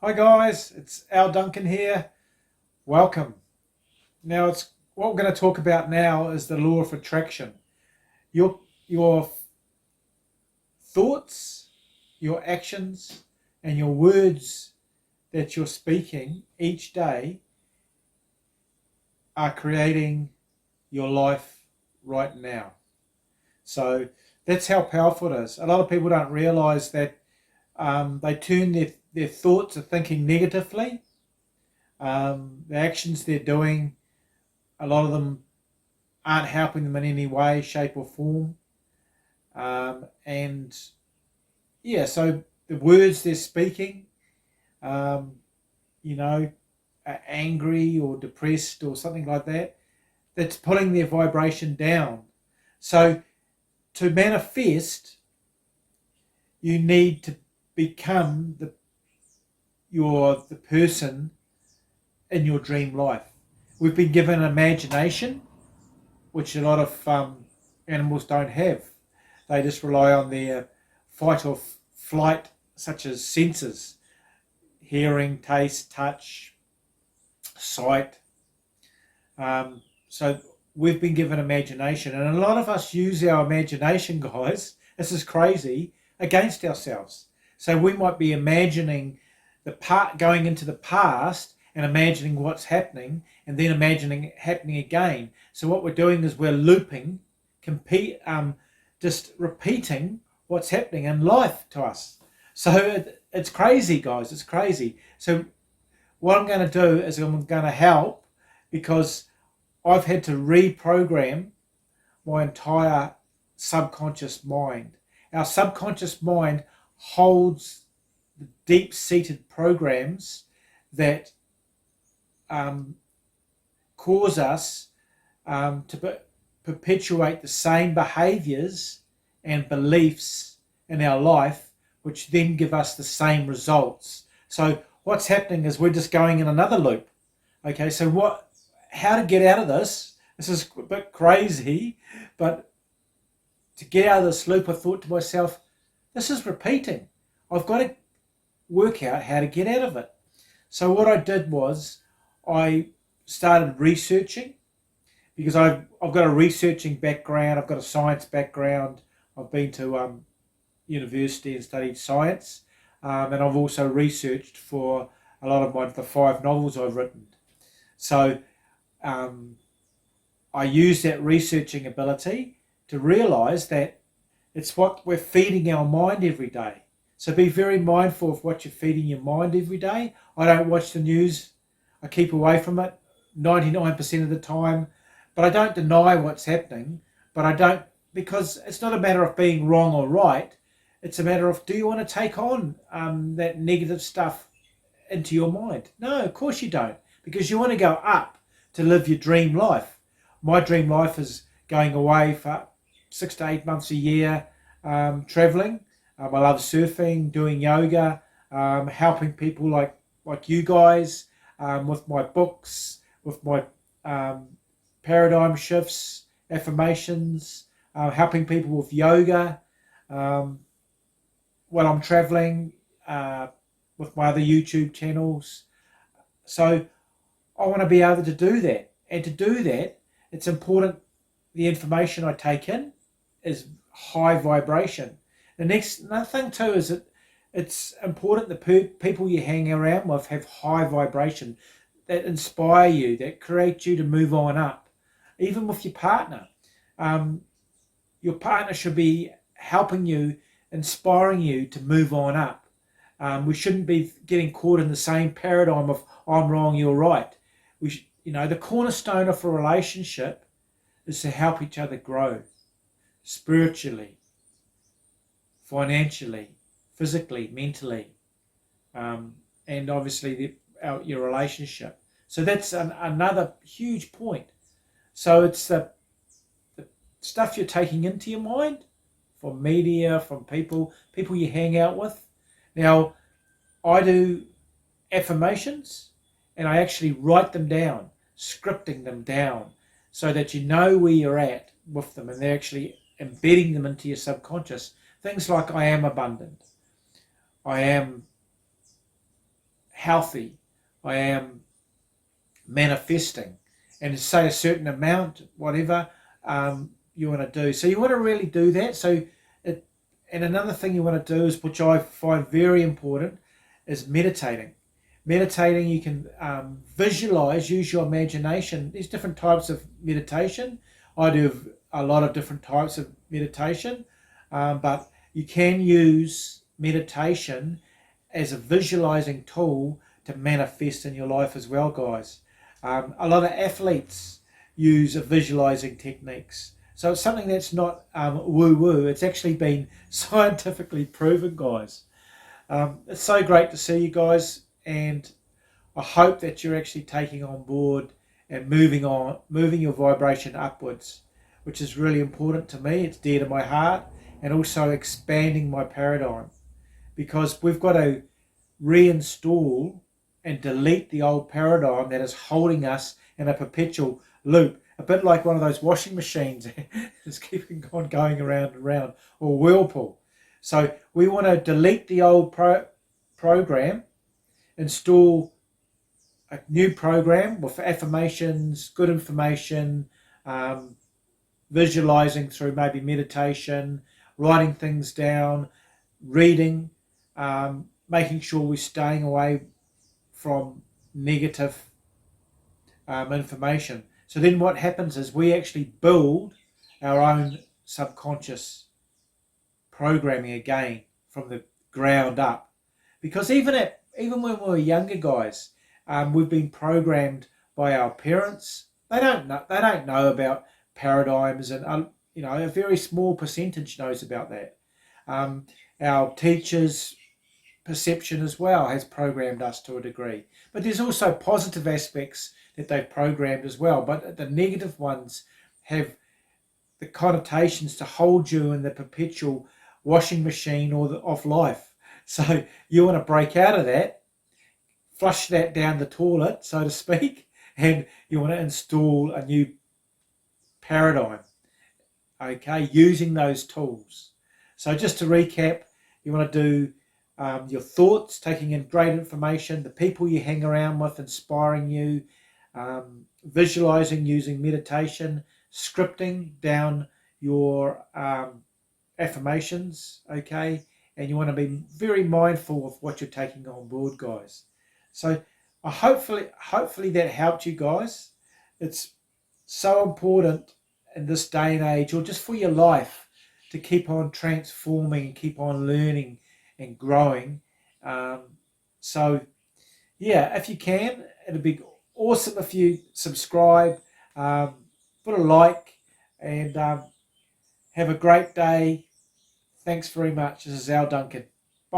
Hi guys, it's Duncan here. Welcome. Now it's what we're going to talk about now is the law of attraction. Your thoughts, your actions, and your words that you're speaking each day are creating your life right now. So that's how powerful it is. A lot of people don't realize that they turn their thoughts of thinking negatively. The actions they're doing, a lot of them aren't helping them in any way, shape, or form. And yeah, so the words they're speaking, um, you know, are angry or depressed or something like that, that's pulling their vibration down. So to manifest, you need to become the person in your dream life. We've been given an imagination, which a lot of animals don't have. They just rely on their fight or flight, such as senses, hearing, taste, touch, sight. So we've been given imagination, and a lot of us use our imagination, guys. This is crazy, against ourselves. So we might be imagining going into the past and imagining what's happening, and then imagining it happening again. So what we're doing is we're looping, just repeating what's happening in life to us. So it's crazy, guys. It's crazy. So what I'm going to do is I'm going to help, because I've had to reprogram my entire subconscious mind. Our subconscious mind holds the deep-seated programs that cause us to perpetuate the same behaviors and beliefs in our life, which then give us the same results. So what's happening is we're just going in another loop. Okay, so how to get out of this? This is a bit crazy, but to get out of this loop, I thought to myself, this is repeating. I've got to work out how to get out of it. So what I did was I started researching, because I've got a researching background, I've got a science background, I've been to university and studied science, and I've also researched for a lot of the 5 novels I've written. So I use that researching ability to realise that it's what we're feeding our mind every day. So be very mindful of what you're feeding your mind every day. I don't watch the news. I keep away from it 99% of the time. But I don't deny what's happening. But I don't, because it's not a matter of being wrong or right. It's a matter of, do you want to take on that negative stuff into your mind? No, of course you don't. Because you want to go up to live your dream life. My dream life is going away for 6 to 8 months a year, traveling. I love surfing, doing yoga, helping people like you guys, with my books, with my paradigm shifts, affirmations, helping people with yoga, when I'm traveling, with my other YouTube channels. So I want to be able to do that. And to do that, it's important the information I take in is high vibration. The next thing too is that it's important the people you hang around with have high vibration, that inspire you, that create you to move on up. Even with your partner. Your partner should be helping you, inspiring you to move on up. We shouldn't be getting caught in the same paradigm of I'm wrong, you're right. The cornerstone of a relationship is to help each other grow spiritually, financially, physically, mentally, and obviously your relationship. So that's another huge point. So it's the stuff you're taking into your mind from media, from people you hang out with. Now, I do affirmations, and I actually write them down, scripting them down, so that you know where you're at with them, and they're actually embedding them into your subconscious. Things like I am abundant. I am healthy I am manifesting, and say a certain amount, whatever you want to do. So you want to really do that. And another thing you want to do is, which I find very important, is meditating. Meditating, you can visualize, use your imagination. There's different types of meditation. I do a lot of different types of meditation, but you can use meditation as a visualizing tool to manifest in your life as well, guys. A lot of athletes use visualizing techniques. So it's something that's not woo-woo. It's actually been scientifically proven, guys. It's so great to see you guys, and I hope that you're actually taking on board and moving your vibration upwards, which is really important to me. It's dear to my heart, and also expanding my paradigm, because we've got to reinstall and delete the old paradigm that is holding us in a perpetual loop, a bit like one of those washing machines that's keeping on going around and around, or whirlpool. So we want to delete the old program, install a new program with affirmations, good information, visualizing through maybe meditation, writing things down, reading, making sure we're staying away from negative information. So then what happens is we actually build our own subconscious programming again from the ground up. Because even when we were younger, guys, we've been programmed by our parents. They don't know about paradigms, and a very small percentage knows about that. Our teachers' perception as well has programmed us to a degree. But there's also positive aspects that they've programmed as well. But the negative ones have the connotations to hold you in the perpetual washing machine of life. So you want to break out of that, flush that down the toilet, so to speak, and you want to install a new paradigm, okay, using those tools. So just to recap, you want to do your thoughts, taking in great information, the people you hang around with inspiring you, visualizing using meditation, scripting down your affirmations, okay, and you want to be very mindful of what you're taking on board, guys. So hopefully that helped you guys. It's so important in this day and age, or just for your life, to keep on transforming and keep on learning and growing. So yeah, if you can, it'd be awesome if you subscribe, put a like, and have a great day. Thanks very much. This is Duncan.